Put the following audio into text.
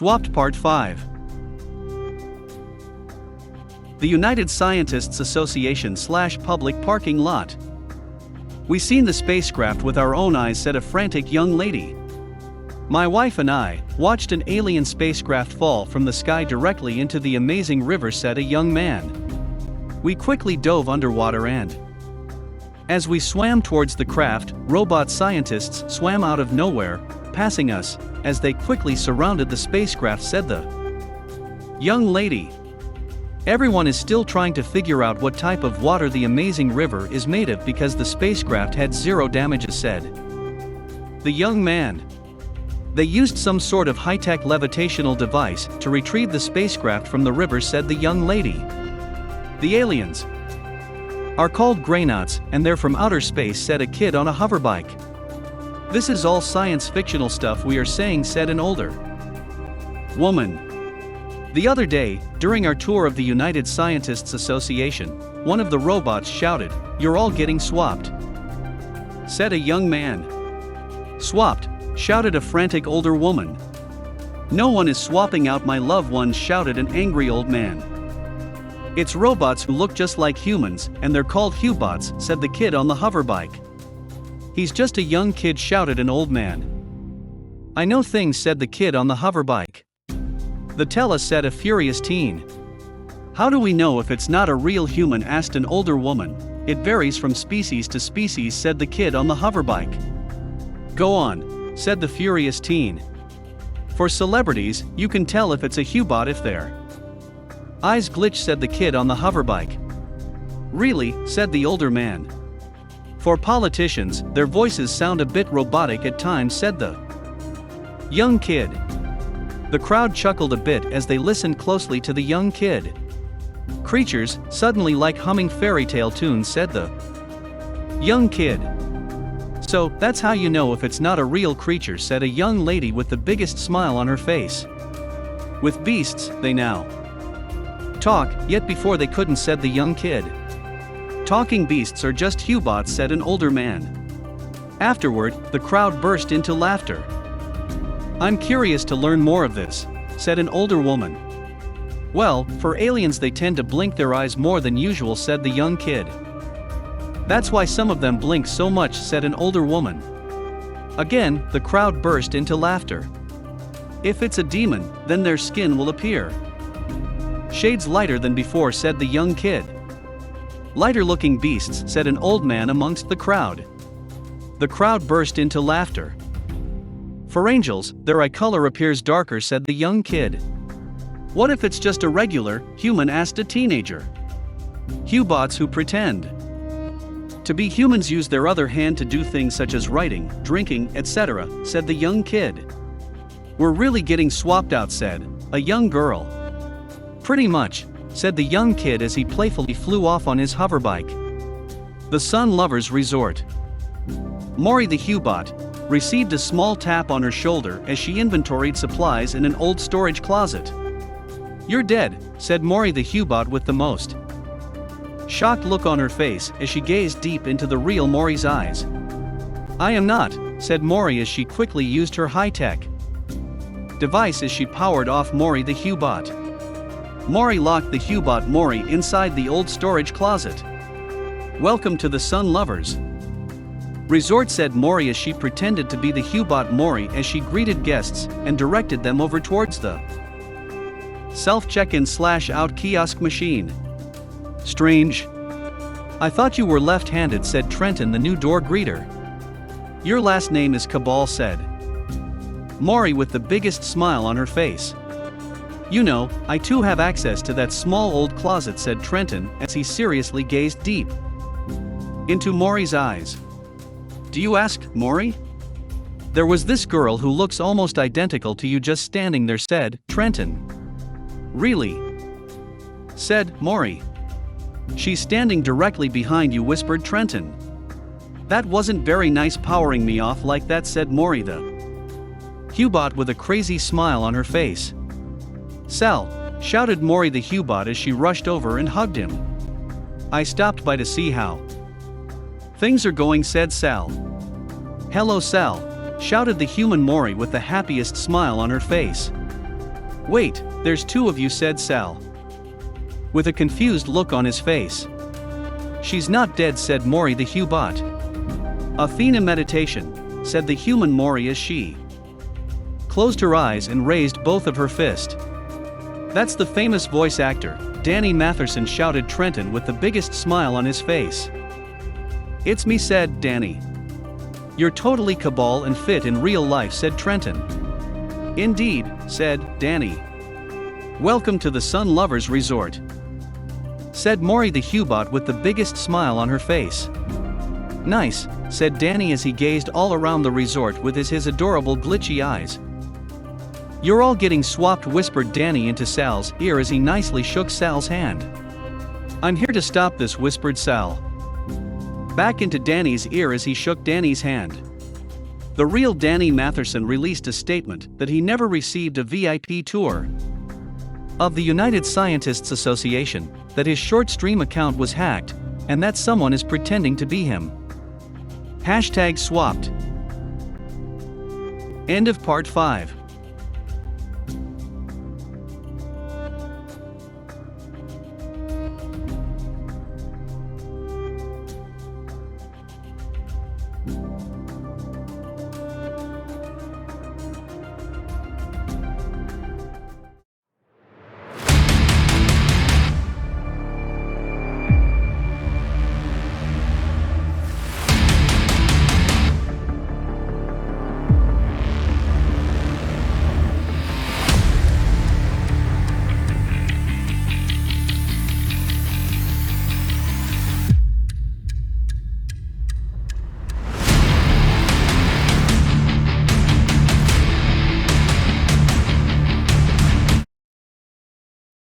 Swopped Part 5. The United Scientists Association / public parking lot. We seen the spacecraft with our own eyes, said a frantic young lady. My wife and I watched an alien spacecraft fall from the sky directly into the amazing river, said a young man. We quickly dove underwater and, as we swam towards the craft, robot scientists swam out of nowhere, passing us, as they quickly surrounded the spacecraft, said the young lady. Everyone is still trying to figure out what type of water the amazing river is made of because the spacecraft had zero damages, said the young man. They used some sort of high-tech levitational device to retrieve the spacecraft from the river, said the young lady. The aliens are called Greynauts, and they're from outer space, said a kid on a hoverbike. This is all science fictional stuff we are saying, said an older woman. The other day, during our tour of the United Scientists Association, one of the robots shouted, "You're all getting swapped," said a young man. Swapped, shouted a frantic older woman. No one is swapping out my loved ones, shouted an angry old man. It's robots who look just like humans, and they're called HuBots, said the kid on the hoverbike. He's just a young kid, shouted an old man. I know things, said the kid on the hoverbike. The tell us, said a furious teen. How do we know if it's not a real human, asked an older woman. It varies from species to species, said the kid on the hoverbike. Go on, said the furious teen. For celebrities, you can tell if it's a HuBot if their eyes glitch, said the kid on the hoverbike. Really, said the older man. For politicians, their voices sound a bit robotic at times, said the young kid. The crowd chuckled a bit as they listened closely to the young kid. Creatures suddenly like humming fairy tale tunes, said the young kid. So, that's how you know if it's not a real creature, said a young lady with the biggest smile on her face. With beasts, they now talk, yet before they couldn't, said the young kid. Talking beasts are just HuBots, said an older man. Afterward, the crowd burst into laughter. I'm curious to learn more of this, said an older woman. Well, for aliens they tend to blink their eyes more than usual, said the young kid. That's why some of them blink so much, said an older woman. Again, the crowd burst into laughter. If it's a demon, then their skin will appear shades lighter than before, said the young kid. Lighter-looking beasts, said an old man amongst the crowd. The crowd burst into laughter. For angels, their eye color appears darker, said the young kid. What if it's just a regular human, asked a teenager. HuBots who pretend to be humans use their other hand to do things such as writing, drinking, etc., said the young kid. We're really getting swapped out, said a young girl. Pretty much, said the young kid as he playfully flew off on his hoverbike. The Sun Lovers Resort. Maury the HuBot received a small tap on her shoulder as she inventoried supplies in an old storage closet. You're dead, said Maury the HuBot with the most shocked look on her face as she gazed deep into the real Maury's eyes. I am not, said Maury as she quickly used her high-tech device as she powered off Maury the HuBot. Maury locked the HuBot Maury inside the old storage closet. Welcome to the Sun Lovers Resort, said Maury as she pretended to be the HuBot Maury as she greeted guests and directed them over towards the self-check-in / out kiosk machine. Strange. I thought you were left-handed, said Trenton, the new door greeter. Your last name is Cabal, said Maury with the biggest smile on her face. You know, I too have access to that small old closet, said Trenton as he seriously gazed deep into Maury's eyes. Do you ask, Maury? There was this girl who looks almost identical to you just standing there, said Trenton. Really? Said Maury. She's standing directly behind you, whispered Trenton. That wasn't very nice powering me off like that, said Maury the HuBot with a crazy smile on her face. Sal, shouted Maury the HuBot as she rushed over and hugged him. I stopped by to see how things are going, said Sal. Hello, Sal, shouted the human Maury with the happiest smile on her face. "Wait, there's two of you," said Sal, with a confused look on his face. "She's not dead," said Maury the HuBot. "Athena meditation," said the human Maury as she closed her eyes and raised both of her fists. "That's the famous voice actor, Danny Matheson," shouted Trenton with the biggest smile on his face. "It's me," said Danny. "You're totally cabal and fit in real life," said Trenton. "Indeed," said Danny. "Welcome to the Sun Lovers Resort," said Maury the HuBot with the biggest smile on her face. "Nice," said Danny as he gazed all around the resort with his adorable glitchy eyes. "You're all getting swapped," whispered Danny into Sal's ear as he nicely shook Sal's hand. "I'm here to stop this," whispered Sal back into Danny's ear as he shook Danny's hand. The real Danny Matheson released a statement that he never received a VIP tour of the United Scientists Association, that his short stream account was hacked, and that someone is pretending to be him. #Swopped. End of Part 5.